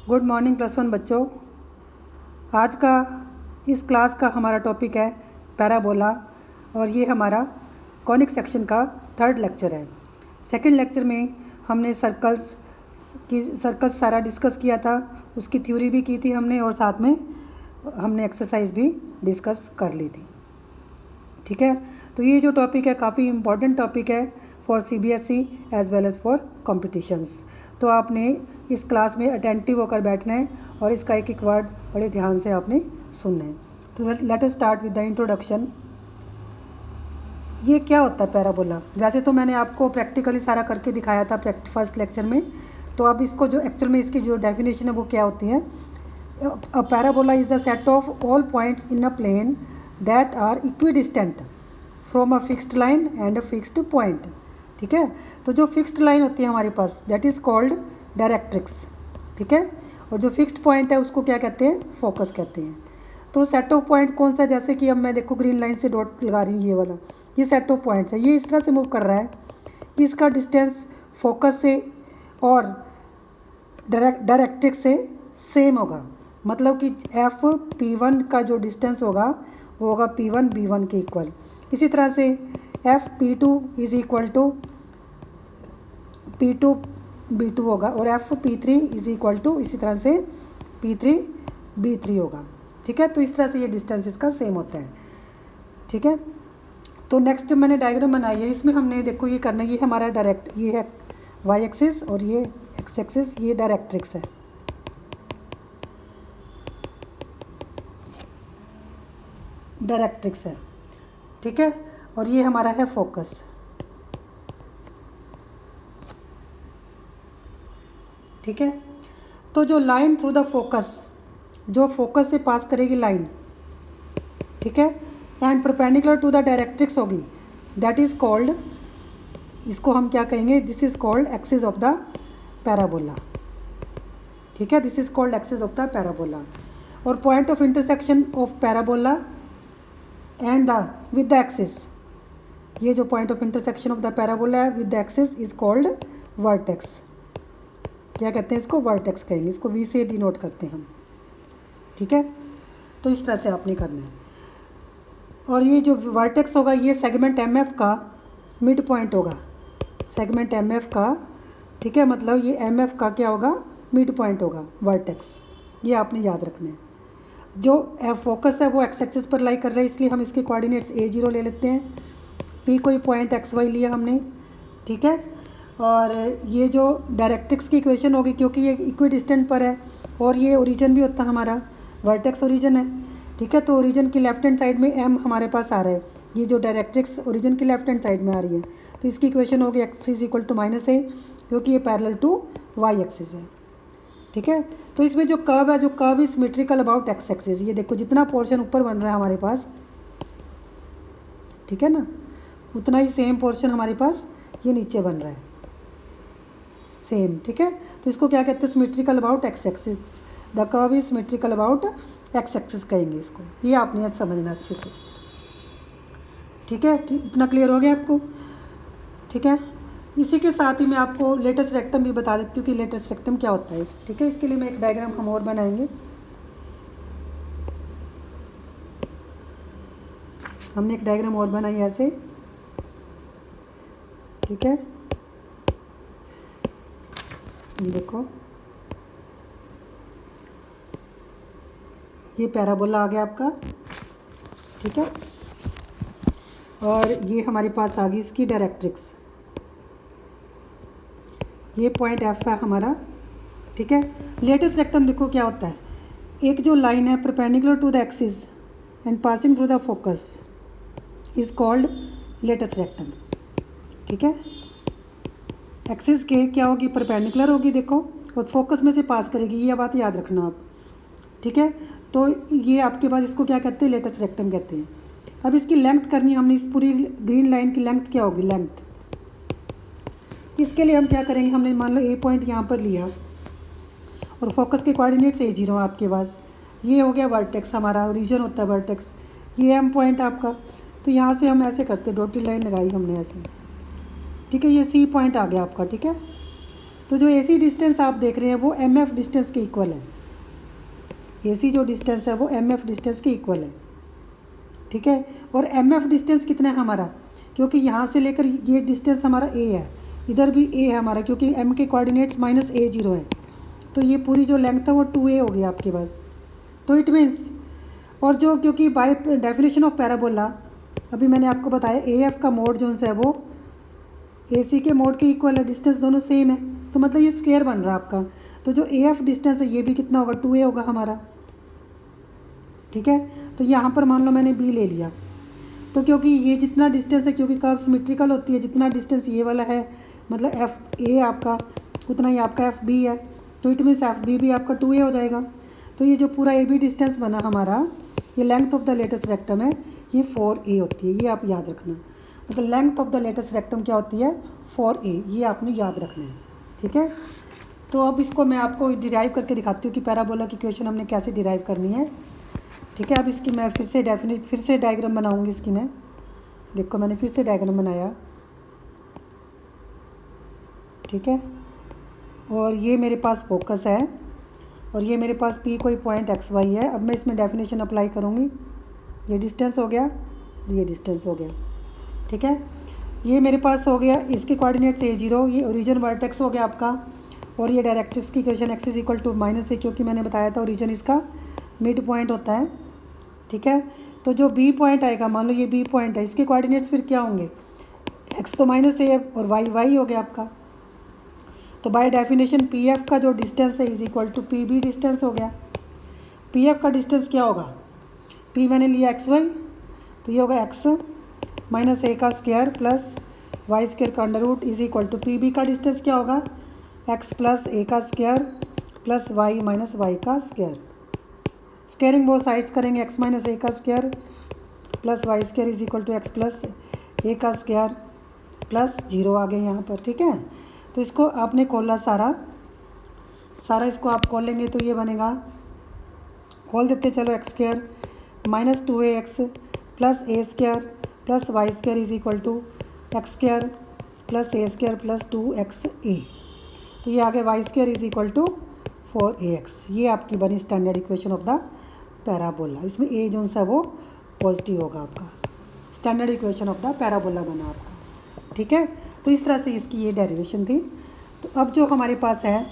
Good morning +1 बच्चों। आज का इस क्लास का हमारा टॉपिक है पैराबोला और ये हमारा कॉनिक सेक्शन का थर्ड लेक्चर है। सेकंड लेक्चर में हमने सर्कल्स सारा डिस्कस किया था, उसकी थ्योरी भी की थी हमने और साथ में हमने एक्सरसाइज भी डिस्कस कर ली थी। ठीक है, तो ये जो टॉपिक है काफ़ी इम्पॉर्टेंट टॉपिक है फॉर CBSE as well as for competitions. तो आपने इस क्लास में अटेंटिव होकर बैठना है और इसका एक एक वर्ड बड़े ध्यान से आपने सुनना है। तो let us start with the introduction. ये क्या होता है पैराबोला? वैसे तो मैंने आपको प्रैक्टिकली सारा करके दिखाया था फर्स्ट लेक्चर में। तो अब इसको जो एक्चुअल में इसकी जो डेफिनेशन है वो क्या होती है? A parabola is the set of all points in a plane that are equidistant from a fixed line and a fixed point. ठीक है, तो जो फिक्स्ड लाइन होती है हमारे पास दैट इज़ कॉल्ड डायरेक्ट्रिक्स। ठीक है, और जो फिक्स्ड पॉइंट है उसको क्या कहते हैं? फोकस कहते हैं। तो सेट ऑफ पॉइंट्स कौन सा? जैसे कि अब मैं देखो ग्रीन लाइन से डॉट लगा रही हूँ, ये वाला ये सेट ऑफ पॉइंट्स है। ये इस तरह से मूव कर रहा है कि इसका डिस्टेंस फोकस से और डायरेक्ट्रिक्स से सेम होगा। मतलब कि FP1 का जो डिस्टेंस होगा वो होगा P1 B1 के इक्वल। इसी तरह से FP2 is equal to P2 B2 होगा और FP3 इज इक्वल टू इसी तरह से P3 B3 होगा। ठीक है, तो इस तरह से ये डिस्टेंस इसका सेम होता है। ठीक है, तो नेक्स्ट मैंने डायग्राम बनाई है, इसमें हमने देखो ये करना है, ये हमारा डायरेक्ट ये है y एक्सिस और ये x एक्सिस, ये डायरेक्ट्रिक्स है। डायरेक्ट्रिक्स है, ठीक है, और ये हमारा है फोकस। ठीक है, तो जो लाइन थ्रू द फोकस, जो फोकस से पास करेगी लाइन, ठीक है, and perpendicular to the directrix होगी, दैट इज़ कॉल्ड, इसको हम क्या कहेंगे? This is called axis of the parabola. ठीक है, this is called axis of the parabola. और point of intersection of parabola and the with the axis, ये जो point of intersection of the parabola है with the axis is called vertex. क्या कहते हैं इसको? वर्टेक्स कहेंगे, इसको V से डिनोट करते हैं हम। ठीक है, तो इस तरह से आपने करना है। और ये जो वर्टेक्स होगा ये सेगमेंट MF का मिड पॉइंट होगा, सेगमेंट MF का। ठीक है, मतलब ये MF का क्या होगा? मिड पॉइंट होगा वर्टेक्स। ये आपने याद रखना है। जो फोकस है वो x एक्सिस पर लाई कर रहा है, इसलिए हम इसके कोऑर्डिनेट्स A0 ले लेते हैं। P कोई पॉइंट XY लिया हमने। ठीक है, और ये जो डायरेक्ट्रिक्स की इक्वेशन होगी, क्योंकि ये इक्विडिस्टेंट पर है और ये ओरिजिन भी होता है हमारा, वर्टेक्स ओरिजिन है। ठीक है, तो ओरिजिन की लेफ्ट हैंड साइड में M हमारे पास आ रहा है, ये जो डायरेक्ट्रिक्स ओरिजिन की लेफ्ट हैंड साइड में आ रही है, तो इसकी इक्वेशन होगी x is equal to -a, क्योंकि ये पैरेलल टू y एक्सिस है। ठीक है, तो इसमें जो कर्व है, जो curve is symmetrical about x axis, ये देखो जितना पोर्शन ऊपर बन रहा है हमारे पास, ठीक है ना, उतना ही सेम पोर्शन हमारे पास ये नीचे बन रहा है, सेम। ठीक है, तो इसको क्या कहते हैं? Symmetrical about x axis. The curve is symmetrical about x axis कहेंगे इसको। ये आपने आज समझना अच्छे से। ठीक है, इतना क्लियर हो गया आपको? ठीक है, इसी के साथ ही मैं आपको लेटेस्ट रेक्टम भी बता देती हूँ कि लेटेस्ट रेक्टम क्या होता है। ठीक है, इसके लिए मैं एक डायग्राम हम और बनाएंगे। हमने एक डायग्राम और बनाई ऐसे। ठीक है, ये देखो, ये पैराबोला आ गया आपका। ठीक है, और ये हमारे पास आ गई इसकी डायरेक्ट्रिक्स, ये पॉइंट F है हमारा। ठीक है, लेटेस्ट रेक्टम देखो क्या होता है, एक जो लाइन है perpendicular to the axis and passing through the focus is called latus rectum. ठीक है, एक्सिस के क्या होगी? परपेंडिकुलर होगी देखो, और फोकस में से पास करेगी, ये बात याद रखना आप। ठीक है, तो ये आपके पास इसको क्या कहते हैं? लेटेस्ट रेक्टम कहते हैं। अब इसकी लेंथ करनी है हमने, इस पूरी ग्रीन लाइन की लेंथ क्या होगी? लेंथ। इसके लिए हम क्या करेंगे? हमने मान लो A पॉइंट यहाँ पर लिया और फोकस के कोऑर्डिनेट्स A0 आपके पास, ये हो गया वर्टेक्स, हमारा ओरिजिन होता है वर्टेक्स। ये M पॉइंट आपका, तो यहाँ से हम ऐसे करते, डॉटेड लाइन लगाई हमने ऐसे। ठीक है, ये C पॉइंट आ गया आपका। ठीक है, तो जो AC डिस्टेंस आप देख रहे हैं वो MF डिस्टेंस के इक्वल है। AC जो डिस्टेंस है वो MF डिस्टेंस के इक्वल है, ठीक है। और MF डिस्टेंस कितना है हमारा, क्योंकि यहाँ से लेकर ये डिस्टेंस हमारा A है, इधर भी A है हमारा, क्योंकि M के कोऑर्डिनेट्स -A0 है, तो ये पूरी जो लेंथ है वो 2A होगी आपके पास। तो इट मीन्स, और जो क्योंकि बाय डेफिनेशन ऑफ पैराबोला अभी मैंने आपको बताया AF का मोड जो है वो AC के मोड के इक्वल है, डिस्टेंस दोनों सेम है, तो मतलब ये स्क्वायर बन रहा है आपका। तो जो AF डिस्टेंस है ये भी कितना होगा, 2A होगा हमारा, ठीक है। तो यहाँ पर मान लो मैंने B ले लिया, तो क्योंकि ये जितना डिस्टेंस है, क्योंकि कर्व सिमेट्रिकल होती है, जितना डिस्टेंस ये वाला है मतलब FA आपका, उतना ही आपका FB है, तो इट मीन्स FB भी आपका 2A हो जाएगा। तो ये जो पूरा AB डिस्टेंस बना हमारा, ये length of the latus rectum है, ये 4A होती है, ये आप याद रखना। मतलब length of the latus rectum क्या होती है, 4A, ये आपने याद रखना है, ठीक है। तो अब इसको मैं आपको डिराइव करके दिखाती हूँ कि पैराबोला की इक्वेशन हमने कैसे डिराइव करनी है, ठीक है। अब इसकी मैं फिर से डायग्राम बनाऊंगी इसकी मैं, देखो मैंने फिर से डायग्राम बनाया, ठीक है। और ये मेरे पास फोकस है और ये मेरे पास P कोई पॉइंट XY है। अब मैं इसमें डेफिनेशन अप्लाई करूँगी, ये डिस्टेंस हो गया और ये डिस्टेंस हो गया, ठीक है। ये मेरे पास हो गया, इसके कोऑर्डिनेट्स A0, ये ओरिजिन वर्टेक्स हो गया आपका, और ये डायरेक्ट्रिक्स की इक्वेशन x = -a, क्योंकि मैंने बताया था ओरिजिन इसका मिड पॉइंट होता है, ठीक है। तो जो B पॉइंट आएगा, मान लो ये B पॉइंट है, इसके कोऑर्डिनेट्स फिर क्या होंगे, x तो -a है और y हो गया आपका। तो बाय डेफिनेशन PF का जो डिस्टेंस है = PB डिस्टेंस हो गया। PF का डिस्टेंस क्या होगा, P मैंने लिया XY, तो ये होगा x -a का स्क्वायर प्लस y स्क्वायर का अंडर रूट = PB का डिस्टेंस क्या होगा, x + a का स्क्वायर प्लस y - y का स्क्वायर। स्क्वायरिंग बोथ साइड्स करेंगे, x - a का square plus y square = x + a का स्क्वायर प्लस 0 आ गए यहाँ पर, ठीक है। तो इसको आपने खोला सारा इसको आप खोल लेंगे तो ये बनेगा, खोल देते चलो, x² - 2ax plus a square plus y square = x² plus a square plus 2xa। तो ये आगे y स्क्वायर = 4ax। ये आपकी बनी standard equation of the parabola. इसमें a जो सा वो पॉजिटिव होगा आपका, standard equation of the parabola बना आपका, ठीक है। तो इस तरह से इसकी ये डेरिवेशन थी। तो अब जो हमारे पास है,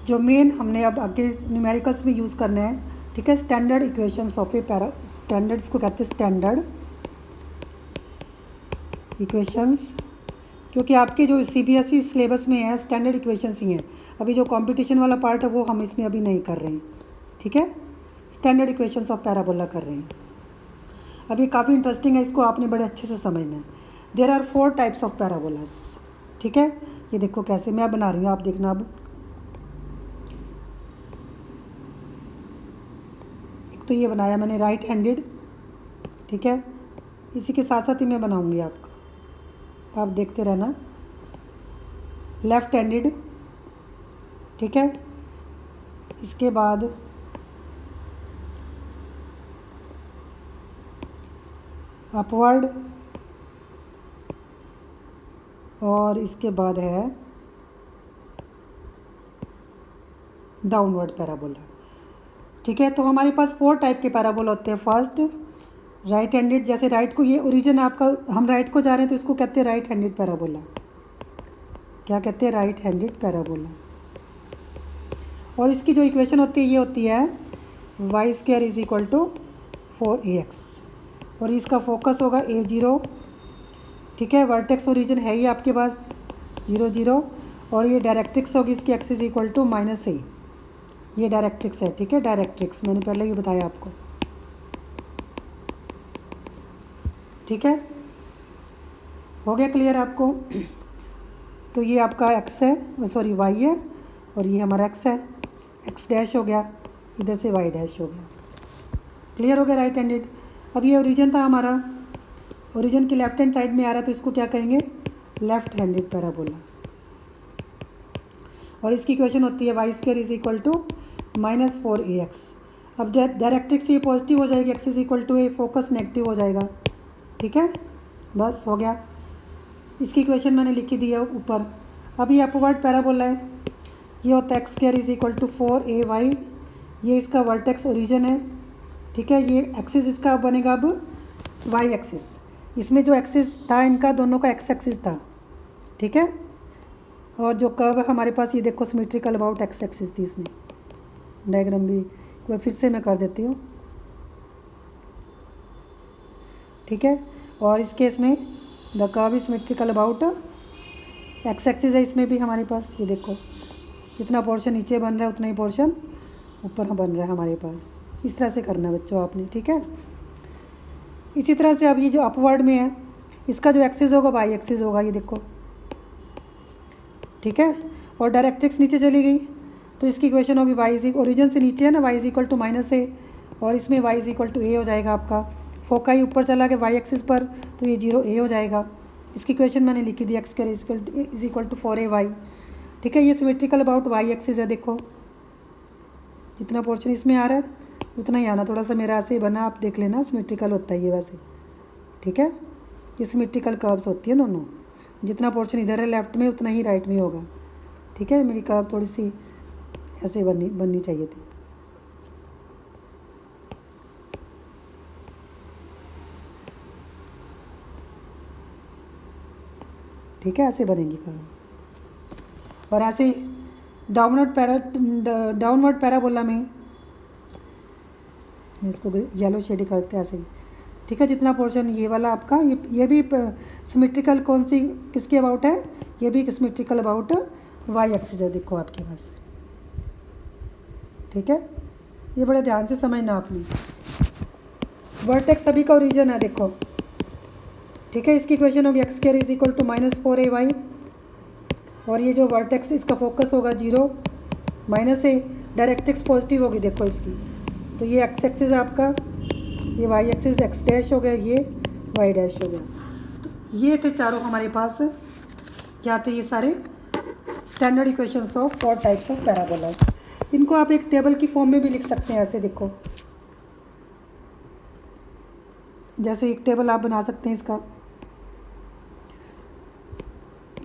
जो मेन हमने अब आगे न्यूमेरिकल्स में यूज़ करना है, ठीक है, standard equations of A standards को कहते हैं स्टैंडर्ड इक्वेशंस, क्योंकि आपके जो CBSE सिलेबस में है स्टैंडर्ड इक्वेशंस ही हैं। अभी जो कंपटीशन वाला पार्ट है वो हम इसमें अभी नहीं कर रहे हैं, ठीक है, स्टैंडर्ड इक्वेशंस ऑफ पैराबोला कर रहे हैं। अब ये काफ़ी इंटरेस्टिंग है, इसको आपने बड़े अच्छे से समझना है। There are 4 types of parabolas, ठीक है। ये देखो कैसे मैं बना रही हूँ, आप देखना। अब एक तो ये बनाया मैंने राइट हैंडेड, ठीक है, इसी के साथ साथ ही मैं बनाऊँगी आपका, आप देखते रहना। लेफ्ट हैंडेड, ठीक है, इसके बाद अपवर्ड, और इसके बाद है डाउनवर्ड पैराबोला, ठीक है। तो हमारे पास 4 टाइप के पैराबोला होते हैं। फर्स्ट राइट हैंडेड, जैसे राइट को, ये ओरिजिन आपका, हम राइट को जा रहे हैं तो इसको कहते हैं राइट हैंडेड पैराबोला। क्या कहते हैं, राइट हैंडेड पैराबोला। और इसकी जो इक्वेशन होती है ये होती है y² = 4ax, और इसका फोकस होगा A0, ठीक है। वर्टेक्स ओरिजिन है ही आपके पास 0 0, और ये डायरेक्ट्रिक्स होगी इसकी x = -a, ये डायरेक्ट्रिक्स है, ठीक है। डायरेक्ट्रिक्स मैंने पहले ही बताया आपको, ठीक है। हो गया क्लियर आपको। तो ये आपका x है, सॉरी y है, और ये हमारा x है, x' हो गया, इधर से y' हो गया। क्लियर हो गया राइट हैंडेड। अब ये ओरिजिन था हमारा, ओरिजिन की लेफ्ट हैंड साइड में आ रहा है, तो इसको क्या कहेंगे, लेफ्ट हैंडेड पैराबोला। और इसकी इक्वेशन होती है y² = -4ax। अब डायरेक्ट्रिक्स ये पॉजिटिव हो जाएगी, x = a, फोकस नेगेटिव हो जाएगा, ठीक है। बस हो गया, इसकी इक्वेशन मैंने लिखी दी है ऊपर। अब ये अपवर्ड पैराबोला है, ये होता है x square is equal to 4ay, ये इसका वर्टेक्स ओरिजिन है, ठीक है। ये एक्सिस इसका बनेगा अब वाई एक्सिस, इसमें जो एक्सिस था इनका दोनों का एक्स एक्सिस था, ठीक है। और जो कर्व है हमारे पास, ये देखो सिमेट्रिकल अबाउट एक्स एक्सिस थी, इसमें डायग्राम भी वह फिर से मैं कर देती हूँ, ठीक है। और इस केस में the curve is symmetrical about x axis है, इसमें भी हमारे पास ये देखो जितना पोर्शन नीचे बन रहा है उतना ही पोर्शन ऊपर बन रहा है हमारे पास। इस तरह से करना है बच्चों आपने, ठीक है। इसी तरह से अब ये जो अपवर्ड में है, इसका जो एक्सिस होगा वाई एक्सिस होगा, ये देखो, ठीक है। और डायरेक्ट्रिक्स नीचे चली गई तो इसकी इक्वेशन होगी वाई इज, ओरिजिन से नीचे है ना, y is equal to minus a, और इसमें y is equal to a हो जाएगा आपका। फोकाई ऊपर चला गया वाई एक्सिस पर, तो ये 0a हो जाएगा। इसकी इक्वेशन मैंने लिखी दी, x square is equal to 4ay, ठीक है। ये सिमेट्रिकल अबाउट वाई एक्सिस है, देखो जितना पोर्शन इसमें आ रहा है उतना ही आना, थोड़ा सा मेरा ऐसे ही बना, आप देख लेना, सिमेट्रिकल होता है ये वैसे, ठीक है। ये सिमेट्रिकल कर्व्स होती है दोनों, जितना पोर्शन इधर है लेफ्ट में उतना ही राइट में होगा, ठीक है। मेरी कर्व थोड़ी सी ऐसे बननी चाहिए थी, ठीक है, ऐसे बनेंगी कर्व। और ऐसे डाउनवर्ड पैराबोला में इसको येलो शेड करते हैं ऐसे ही, ठीक है। जितना पोर्शन ये वाला आपका, ये भी सिमेट्रिकल कौन सी किसके अबाउट है, ये भी सिमेट्रिकल अबाउट वाई एक्सिस है, देखो आपके पास, ठीक है। ये बड़े ध्यान से समझना आपने। वर्टेक्स सभी का ओरिजिन है, देखो, ठीक है। इसकी इक्वेशन होगी x square is equal to -4ay, और ये जो वर्टेक्स इसका फोकस होगा 0 -a, डायरेक्ट्रिक्स पॉजिटिव होगी, देखो इसकी, तो ये एक्स एक्सिस है आपका, ये वाई एक्सिस एक्स डैश हो गया, ये वाई डैश हो गया। तो ये थे चारों हमारे पास, क्या थे ये सारे standard equations of 4 types of parabolas. इनको आप एक टेबल की फॉर्म में भी लिख सकते हैं, ऐसे देखो, जैसे एक टेबल आप बना सकते हैं इसका।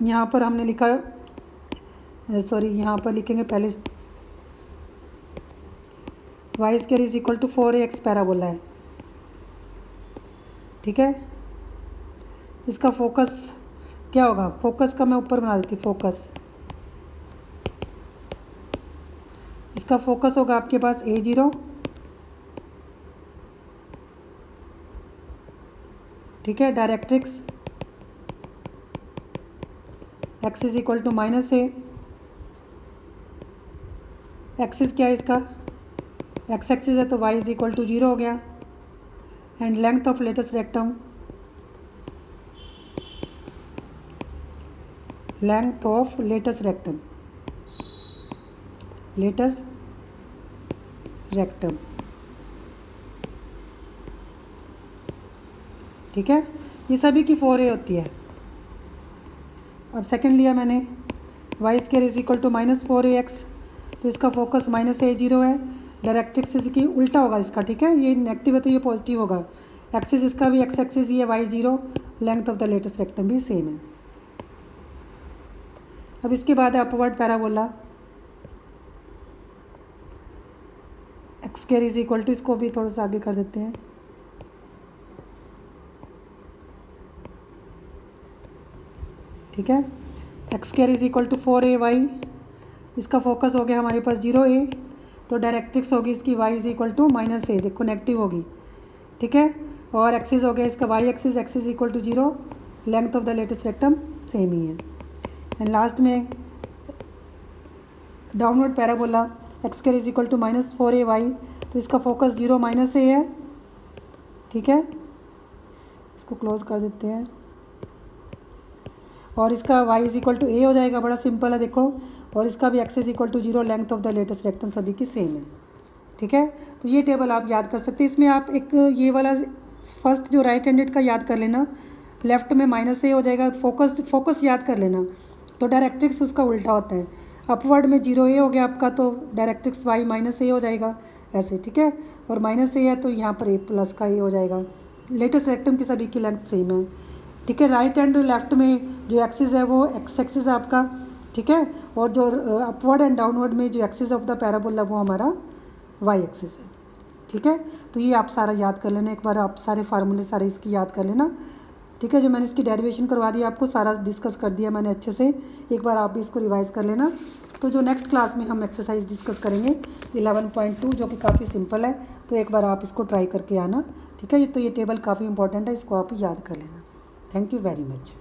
यहाँ पर हमने लिखा, सॉरी यहाँ पर लिखेंगे पहले y square is equal to 4ax parabola है, ठीक है। इसका फोकस क्या होगा, फोकस का मैं ऊपर बना देती, फोकस, इसका फोकस होगा आपके पास a0, ठीक है। Directrix x is equal to -a, axis क्या है इसका, x एक्सिस है, तो y इज इक्वल टू 0 हो गया। And length of latus rectum, length of latus rectum, latus rectum, ठीक है। ये सभी की 4a होती है। अब सेकंड लिया मैंने, y square is equal to -4ax, तो इसका फोकस -a0 है, डायरेक्ट्रिक्स इसकी उल्टा होगा इसका, ठीक है। ये नेगेटिव है तो ये पॉजिटिव होगा, एक्सिस इसका भी एक्स एक्सिस ही है y0, length of the latus rectum भी सेम है। अब इसके बाद है upward parabola, x square is equal to, इसको भी थोड़ा सा आगे कर देते हैं, ठीक है। X square is equal to 4ay, इसका फोकस हो गया हमारे पास 0a, तो डायरेक्ट्रिक्स होगी इसकी y is equal to -a, देखो नेगेटिव होगी, ठीक है। और एक्सिस हो गया इसका y axis, axis equal to 0, length of the latus rectum same ही है। एंड लास्ट में downward parabola, x square is equal to -4ay, तो इसका फोकस 0 -a है, ठीक है। इसको क्लोज कर देते हैं, और इसका y is equal to a हो जाएगा, बड़ा सिंपल है देखो। और इसका भी axis equal to 0, length of the latus rectum सभी की सेम है, ठीक है। तो ये टेबल आप याद कर सकते हैं। इसमें आप एक ये वाला फर्स्ट जो राइट हैंडेड का याद कर लेना, लेफ्ट में -a हो जाएगा, फोकस याद कर लेना, तो डायरेक्ट्रिक्स उसका उल्टा होता है। अपवर्ड में 0a हो गया आपका, तो डायरेक्ट्रिक्स y -a हो जाएगा ऐसे, ठीक है। और -a है तो यहाँ पर a प्लस का a हो जाएगा। लेटेस्ट रेक्टम की सभी की लेंथ सेम है, ठीक है। राइट एंड लेफ्ट में जो एक्सिस है वो एक्स एक्सिस है आपका, ठीक है। और जो अपवर्ड एंड डाउनवर्ड में जो एक्सिस ऑफ द पैराबोला वो हमारा वाई एक्सिस है, ठीक है। तो ये आप सारा याद कर लेना, एक बार आप सारे फार्मूले सारे इसकी याद कर लेना, ठीक है। जो मैंने इसकी डेरिवेशन करवा दी आपको, सारा डिस्कस कर दिया मैंने अच्छे से, एक बार आप भी इसको रिवाइज़ कर लेना। तो जो नेक्स्ट क्लास में हम एक्सरसाइज डिस्कस करेंगे 11.2 जो कि काफ़ी सिंपल है, तो एक बार आप इसको ट्राई करके आना, ठीक है। तो ये टेबल काफ़ी इंपॉर्टेंट है, इसको आप याद कर लेना। Thank you very much.